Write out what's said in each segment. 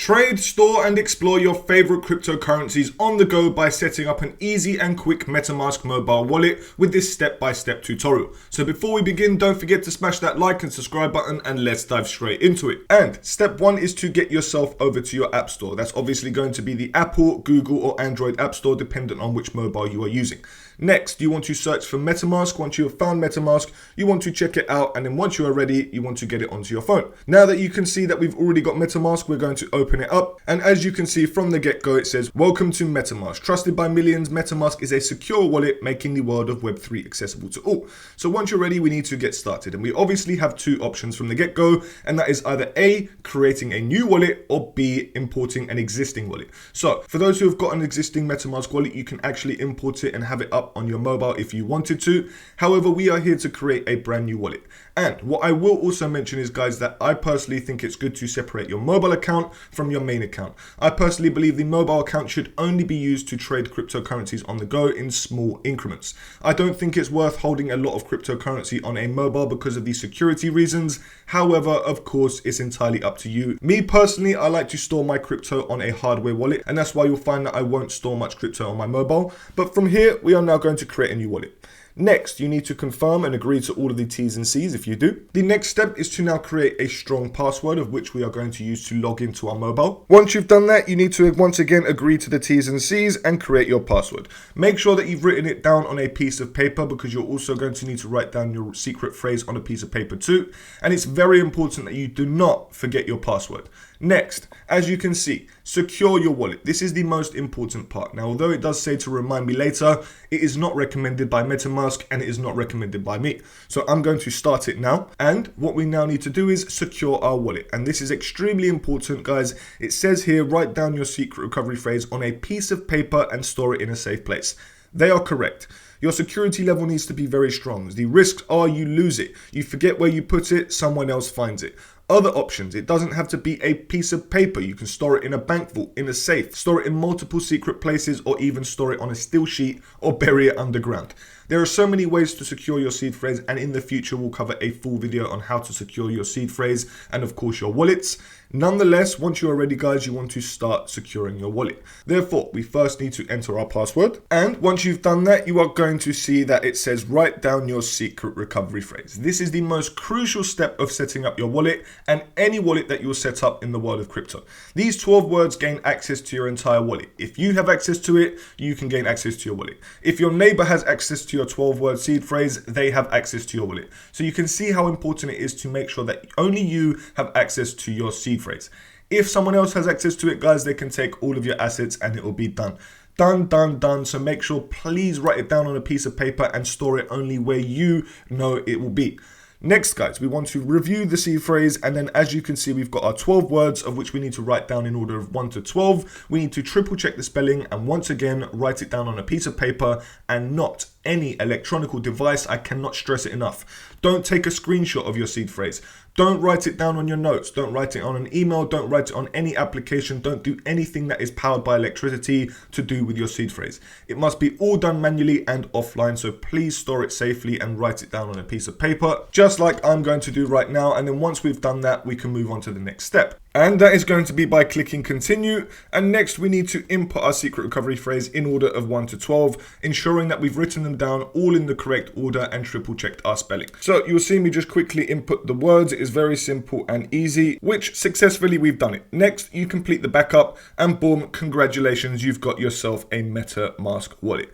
Trade, store, and explore your favorite cryptocurrencies on the go by setting up an easy and quick MetaMask mobile wallet with this step-by-step tutorial. So before we begin, don't forget to smash that like and subscribe button, and let's dive straight into it. And step one is to get yourself over to your app store. That's obviously going to be the Apple, Google, or Android app store, dependent on which mobile you are using. Next, you want to search for MetaMask. Once you have found MetaMask, you want to check it out, and then once you are ready, you want to get it onto your phone. Now that you can see that we've already got MetaMask, we're going to open it up, and as you can see from the get-go, it says, "Welcome to MetaMask. Trusted by millions, MetaMask is a secure wallet making the world of Web3 accessible to all." So once you're ready, we need to get started, and we obviously have two options from the get-go, and that is either A, creating a new wallet, or B, importing an existing wallet. So for those who have got an existing MetaMask wallet, you can actually import it and have it up on your mobile if you wanted to. However, we are here to create a brand new wallet. And what I will also mention is, guys, that I personally think it's good to separate your mobile account from your main account. I personally believe the mobile account should only be used to trade cryptocurrencies on the go in small increments. I don't think it's worth holding a lot of cryptocurrency on a mobile because of the security reasons. However, of course, it's entirely up to you. Me personally, I like to store my crypto on a hardware wallet, and that's why you'll find that I won't store much crypto on my mobile. But from here, we are now going to create a new wallet. Next, you need to confirm and agree to all of the T's and C's if you do. The next step is to now create a strong password, of which we are going to use to log into our mobile. Once you've done that, you need to once again agree to the T's and C's and create your password. Make sure that you've written it down on a piece of paper, because you're also going to need to write down your secret phrase on a piece of paper too. And it's very important that you do not forget your password. Next, as you can see, secure your wallet. This is the most important part. Now, although it does say to remind me later, it is not recommended by MetaMask and it is not recommended by me. So I'm going to start it now. And what we now need to do is secure our wallet. And this is extremely important, guys. It says here, write down your secret recovery phrase on a piece of paper and store it in a safe place. They are correct. Your security level needs to be very strong. The risks are you lose it. You forget where you put it, someone else finds it. Other options, it doesn't have to be a piece of paper. You can store it in a bank vault, in a safe, store it in multiple secret places, or even store it on a still sheet or bury it underground. There are so many ways to secure your seed phrase, and in the future we'll cover a full video on how to secure your seed phrase and of course your wallets. Nonetheless, once you are ready, guys, you want to start securing your wallet. Therefore, we first need to enter our password. And once you've done that, you are going to see that it says write down your secret recovery phrase. This is the most crucial step of setting up your wallet and any wallet that you'll set up in the world of crypto. These 12 words gain access to your entire wallet. If you have access to it, you can gain access to your wallet. If your neighbor has access to your 12-word seed phrase, they have access to your wallet. So you can see how important it is to make sure that only you have access to your seed phrase. If someone else has access to it, guys, they can take all of your assets and it will be done. Done. So make sure, please write it down on a piece of paper and store it only where you know it will be. Next, guys, we want to review the seed phrase, and then as you can see, we've got our 12 words of which we need to write down in order of 1 to 12. We need to triple check the spelling and once again write it down on a piece of paper and not any electronic device. I cannot stress it enough. Don't take a screenshot of your seed phrase. Don't write it down on your notes. Don't write it on an email. Don't write it on any application. Don't do anything that is powered by electricity to do with your seed phrase. It must be all done manually and offline. So please store it safely and write it down on a piece of paper, just like I'm going to do right now. And then once we've done that, we can move on to the next step. And that is going to be by clicking continue. And next we need to input our secret recovery phrase in order of 1 to 12, ensuring that we've written them down all in the correct order and triple checked our spelling. So you'll see me just quickly input the words. It is very simple and easy, which successfully we've done it. Next, you complete the backup and boom, congratulations, you've got yourself a MetaMask wallet.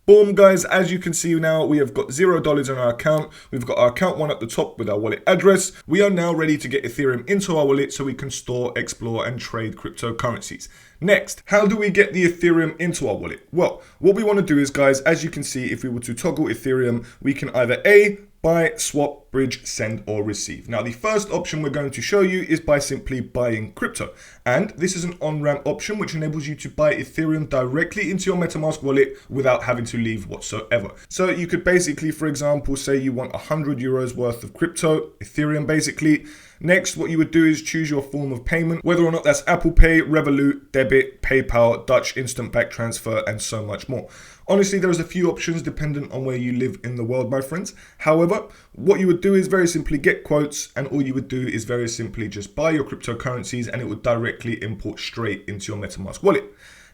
Boom, guys, as you can see now, we have got $0 in our account. We've got our account one at the top with our wallet address. We are now ready to get Ethereum into our wallet so we can store, explore, and trade cryptocurrencies. Next, how do we get the Ethereum into our wallet? Well, what we want to do is, guys, as you can see, if we were to toggle Ethereum, we can either A, buy, swap, bridge, send, or receive. Now, the first option we're going to show you is by simply buying crypto. And this is an on-ramp option, which enables you to buy Ethereum directly into your MetaMask wallet without having to leave whatsoever. So you could basically, for example, say you want 100 euros worth of crypto, Ethereum basically. Next, what you would do is choose your form of payment, whether or not that's Apple Pay, Revolut, debit, PayPal, Dutch instant bank transfer, and so much more. Honestly, there's a few options dependent on where you live in the world, my friends. However, what you would do is very simply get quotes, and all you would do is very simply just buy your cryptocurrencies and it would directly import straight into your MetaMask wallet.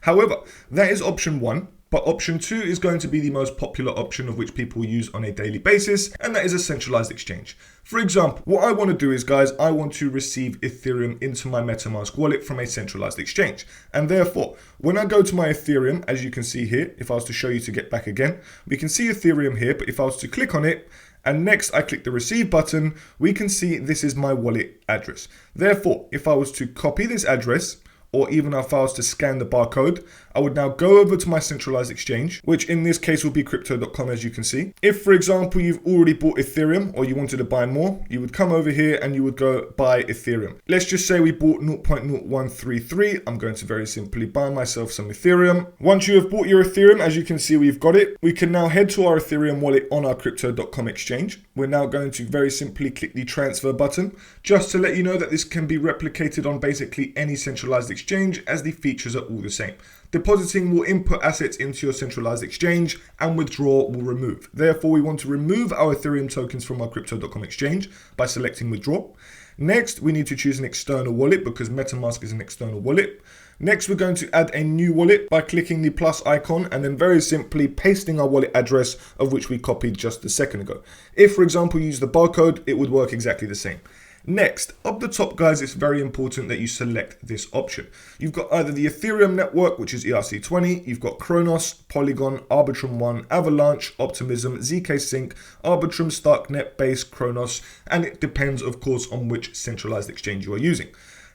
However, that is option one. But option two is going to be the most popular option of which people use on a daily basis, and that is a centralized exchange. For example, what I want to do is, guys, I want to receive Ethereum into my MetaMask wallet from a centralized exchange. And therefore, when I go to my Ethereum, as you can see here, if I was to show you to get back again, we can see Ethereum here, but if I was to click on it, and next I click the receive button, we can see this is my wallet address. Therefore, if I was to copy this address, or even if I was to scan the barcode, I would now go over to my centralized exchange, which in this case will be crypto.com, as you can see. If, for example, you've already bought Ethereum or you wanted to buy more, you would come over here and you would go buy Ethereum. Let's just say we bought 0.0133. I'm going to very simply buy myself some Ethereum. Once you have bought your Ethereum, as you can see, we've got it. We can now head to our Ethereum wallet on our crypto.com exchange. We're now going to very simply click the transfer button, just to let you know that this can be replicated on basically any centralized exchange, as the features are all the same. Depositing will input assets into your centralized exchange, and withdraw will remove. Therefore, we want to remove our Ethereum tokens from our crypto.com exchange by selecting withdraw. Next, we need to choose an external wallet because MetaMask is an external wallet. Next, we're going to add a new wallet by clicking the plus icon and then very simply pasting our wallet address, of which we copied just a second ago. If, for example, you use the barcode, it would work exactly the same. Next, up the top, guys, it's very important that you select this option. You've got either the Ethereum network, which is ERC20, you've got Kronos, Polygon, Arbitrum One, Avalanche, Optimism, ZK Sync, Arbitrum, Starknet, Base, Kronos, and it depends, of course, on which centralized exchange you are using.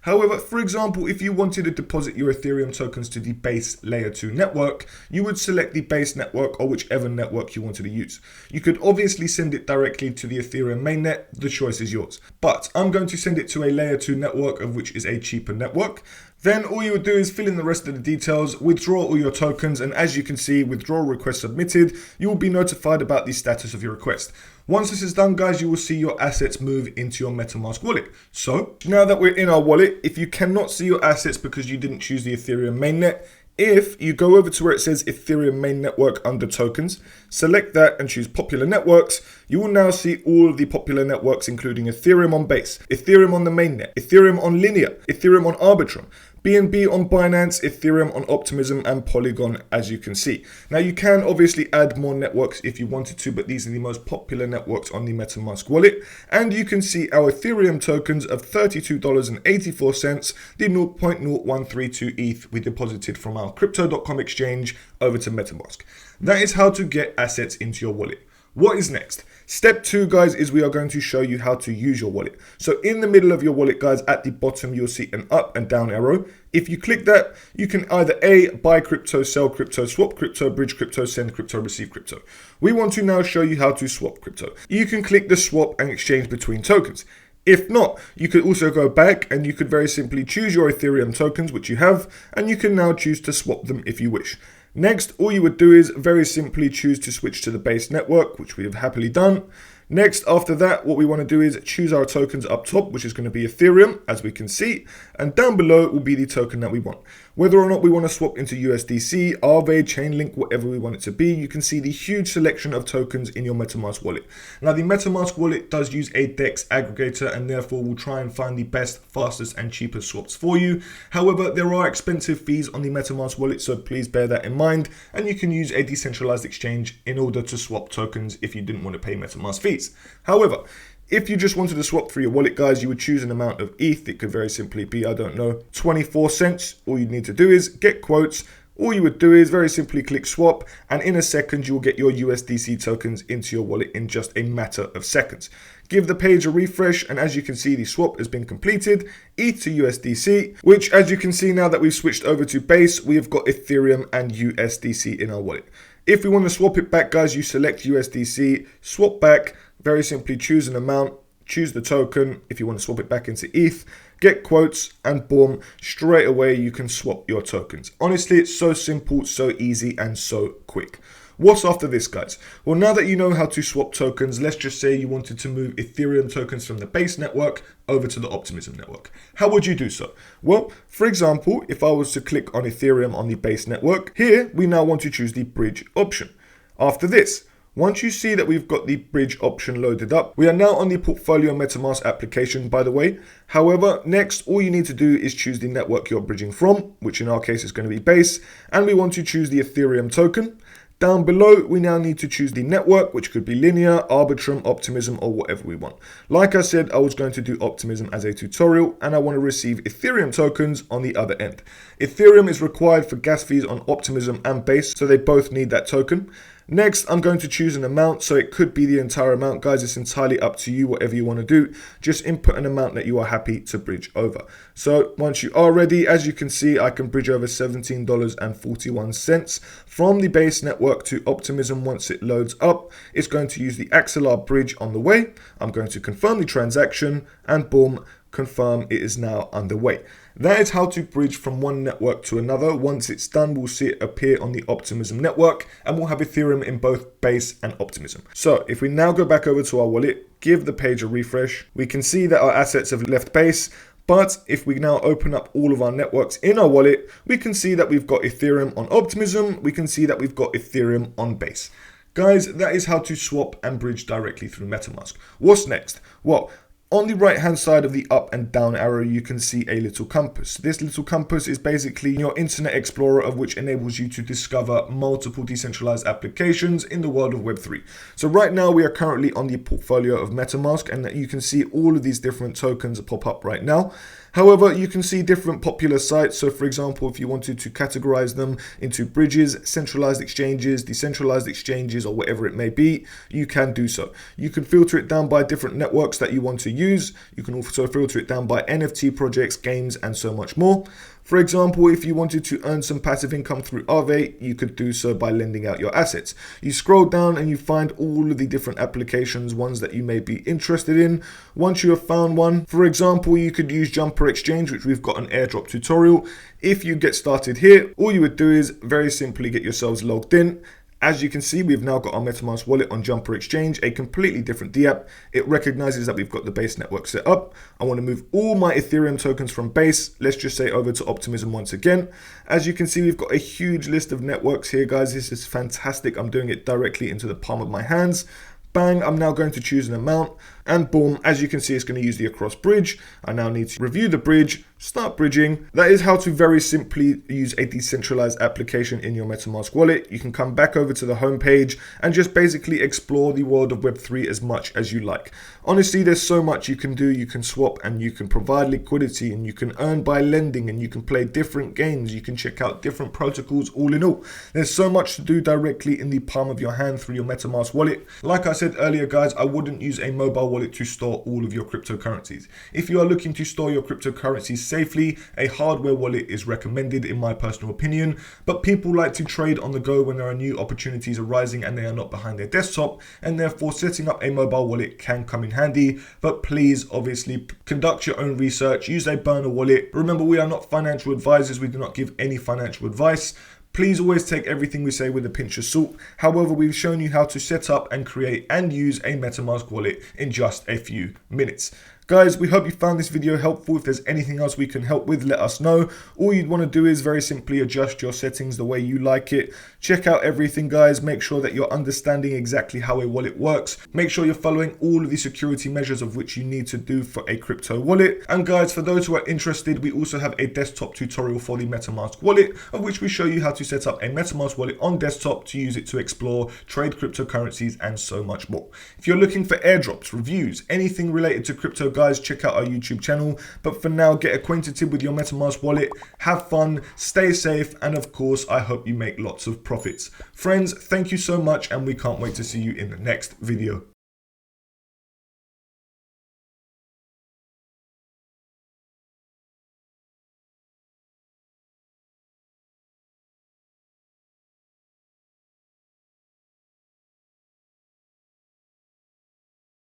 However, for example, if you wanted to deposit your Ethereum tokens to the base layer 2 network, you would select the base network or whichever network you wanted to use. You could obviously send it directly to the Ethereum mainnet, the choice is yours. But I'm going to send it to a layer 2 network, of which is a cheaper network. Then all you would do is fill in the rest of the details, withdraw all your tokens, and as you can see, withdrawal request submitted, you will be notified about the status of your request. Once this is done, guys, you will see your assets move into your MetaMask wallet. So now that we're in our wallet, if you cannot see your assets because you didn't choose the Ethereum mainnet, if you go over to where it says Ethereum main network under tokens, select that and choose popular networks, you will now see all of the popular networks, including Ethereum on Base, Ethereum on the mainnet, Ethereum on Linear, Ethereum on Arbitrum, BNB on Binance, Ethereum on Optimism, and Polygon, as you can see. Now, you can obviously add more networks if you wanted to, but these are the most popular networks on the MetaMask wallet. And you can see our Ethereum tokens of $32.84, the 0.0132 ETH we deposited from our crypto.com exchange over to MetaMask. That is how to get assets into your wallet. What is next? Step 2, guys, is we are going to show you how to use your wallet. So in the middle of your wallet, guys, at the bottom, you'll see an up and down arrow. If you click that, you can either A, buy crypto, sell crypto, swap crypto, bridge crypto, send crypto, receive crypto. We want to now show you how to swap crypto. You can click the swap and exchange between tokens. If not, you could also go back and you could very simply choose your Ethereum tokens, which you have, and you can now choose to swap them if you wish. Next, all you would do is very simply choose to switch to the base network, which we have happily done. Next, after that, what we want to do is choose our tokens up top, which is going to be Ethereum, as we can see, and down below will be the token that we want. Whether or not we want to swap into USDC, Aave, Chainlink, whatever we want it to be, you can see the huge selection of tokens in your MetaMask wallet. Now, the MetaMask wallet does use a DEX aggregator and therefore will try and find the best, fastest, and cheapest swaps for you. However, there are expensive fees on the MetaMask wallet, so please bear that in mind, and you can use a decentralized exchange in order to swap tokens if you didn't want to pay MetaMask fees. However, if you just wanted to swap through your wallet, guys, you would choose an amount of ETH. It could very simply be, I don't know, 24 cents. All you need to do is get quotes. All you would do is very simply click swap, and in a second, you will get your USDC tokens into your wallet in just a matter of seconds. Give the page a refresh, and as you can see, the swap has been completed. ETH to USDC, which, as you can see now that we've switched over to Base, we have got Ethereum and USDC in our wallet. If we want to swap it back, guys, you select USDC, swap back, very simply choose an amount, choose the token. If you want to swap it back into ETH, get quotes, and boom, straight away you can swap your tokens. Honestly, it's so simple, so easy, and so quick. What's after this, guys? Well, now that you know how to swap tokens, let's just say you wanted to move Ethereum tokens from the base network over to the Optimism network. How would you do so? Well, for example, if I was to click on Ethereum on the base network, here we now want to choose the bridge option. After this, once you see that we've got the bridge option loaded up, we are now on the Portfolio MetaMask application, by the way. However, next, all you need to do is choose the network you're bridging from, which in our case is going to be Base, and we want to choose the Ethereum token. Down below, we now need to choose the network, which could be Linear, Arbitrum, Optimism, or whatever we want. Like I said, I was going to do Optimism as a tutorial, and I want to receive Ethereum tokens on the other end. Ethereum is required for gas fees on Optimism and Base, so they both need that token. Next, I'm going to choose an amount, so it could be the entire amount. Guys, it's entirely up to you, whatever you want to do. Just input an amount that you are happy to bridge over. So once you are ready, as you can see, I can bridge over $17.41 from the base network to Optimism. Once it loads up, it's going to use the Axelar bridge on the way. I'm going to confirm the transaction and boom, confirm it is now underway. That is how to bridge from one network to another. Once it's done, we'll see it appear on the Optimism network and we'll have Ethereum in both Base and Optimism. So if we now go back over to our wallet, give the page a refresh, we can see that our assets have left Base. But if we now open up all of our networks in our wallet, we can see that we've got Ethereum on Optimism. We can see that we've got Ethereum on Base. Guys, that is how to swap and bridge directly through MetaMask. What's next? Well, on the right hand side of the up and down arrow, you can see a little compass. This little compass is basically your Internet Explorer, of which enables you to discover multiple decentralized applications in the world of Web3. So right now we are currently on the portfolio of MetaMask, and you can see all of these different tokens pop up right now. However, you can see different popular sites. So for example, if you wanted to categorize them into bridges, centralized exchanges, decentralized exchanges, or whatever it may be, you can do so. You can filter it down by different networks that you want to use. You can also filter it down by NFT projects, games, and so much more. For example, if you wanted to earn some passive income through Aave, you could do so by lending out your assets. You scroll down and you find all of the different applications, ones that you may be interested in. Once you have found one, for example, you could use Jumper Exchange, which we've got an airdrop tutorial. If you get started here, all you would do is very simply get yourselves logged in. As you can see, we've now got our MetaMask wallet on Jumper Exchange, a completely different DApp. It recognizes that we've got the Base network set up. I want to move all my Ethereum tokens from Base, let's just say over to Optimism once again. As you can see, we've got a huge list of networks here, guys. This is fantastic. I'm doing it directly into the palm of my hands. Bang, I'm now going to choose an amount and boom, as you can see, it's going to use the across bridge. I now need to review the bridge, start bridging. That is how to very simply use a decentralized application in your MetaMask wallet. You can come back over to the home page and just basically explore the world of Web3 as much as you like. Honestly, there's so much you can do. You can swap and you can provide liquidity and you can earn by lending and you can play different games. You can check out different protocols. All in all, there's so much to do directly in the palm of your hand through your MetaMask wallet. Like I said earlier, guys, I wouldn't use a mobile wallet to store all of your cryptocurrencies. If you are looking to store your cryptocurrencies safely, a hardware wallet is recommended in my personal opinion, but people like to trade on the go when there are new opportunities arising and they are not behind their desktop, and therefore setting up a mobile wallet can come in handy. But please obviously conduct your own research, use a burner wallet. Remember, we are not financial advisors, we do not give any financial advice. Please always take everything we say with a pinch of salt. However, we've shown you how to set up and create and use a MetaMask wallet in just a few minutes. Guys, we hope you found this video helpful. If there's anything else we can help with, let us know. All you'd want to do is very simply adjust your settings the way you like it. Check out everything, guys. Make sure that you're understanding exactly how a wallet works. Make sure you're following all of the security measures of which you need to do for a crypto wallet. And guys, for those who are interested, we also have a desktop tutorial for the MetaMask wallet, of which we show you how to set up a MetaMask wallet on desktop to use it to explore, trade cryptocurrencies, and so much more. If you're looking for airdrops, reviews, anything related to crypto, guys, check out our YouTube channel. But for now, get acquainted with your MetaMask wallet, have fun, stay safe, and of course, I hope you make lots of profits. Friends, thank you so much, and we can't wait to see you in the next video.